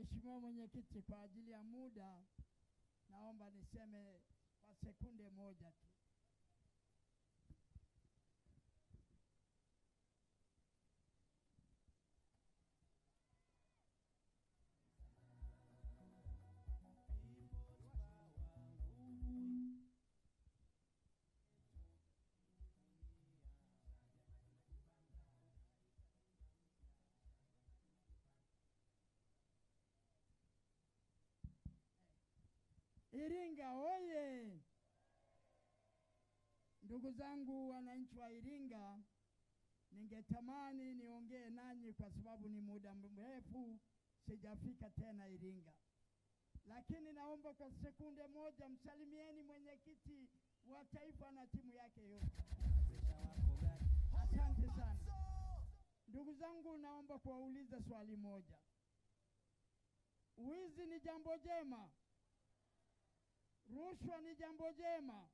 Mheshimiwa Mwenyekiti, kwa ajili ya muda naomba niseme kwa sekunde moja tu. Iringa oye! Ndugu zangu wananchi wa Iringa, ningetamani niongee nanyi kwa sababu ni muda mrefu sijafika tena Iringa. Lakini naomba kwa sekunde moja msalimieni mwenyekiti wa taifa na timu yake yote. Asante sana. Ndugu zangu, naomba kuwauliza swali moja. Wizi ni jambo jema? Rushwa ni jambo jema?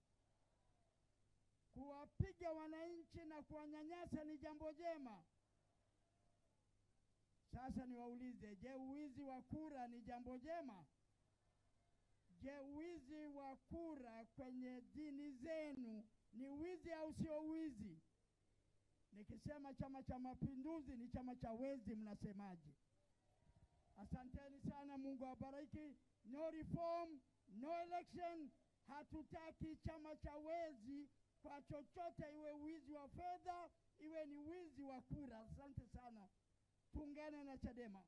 Kuwapiga wananchi na kuwanyanyasa ni jambo jema? Sasa niwaulize, je, uwizi wa kura ni jambo jema? Je, uwizi wa kura kwenye dini zenu ni wizi au sio wizi? Nikisema Chama cha Mapinduzi ni chama cha wezi, mnasemaje? Asanteni sana, Mungu awabariki. No reform, no election. Hatutaki chama cha wezi kwa chochote, iwe wizi wa fedha, iwe ni wizi wa kura. Asante sana. Tuungane na Chadema.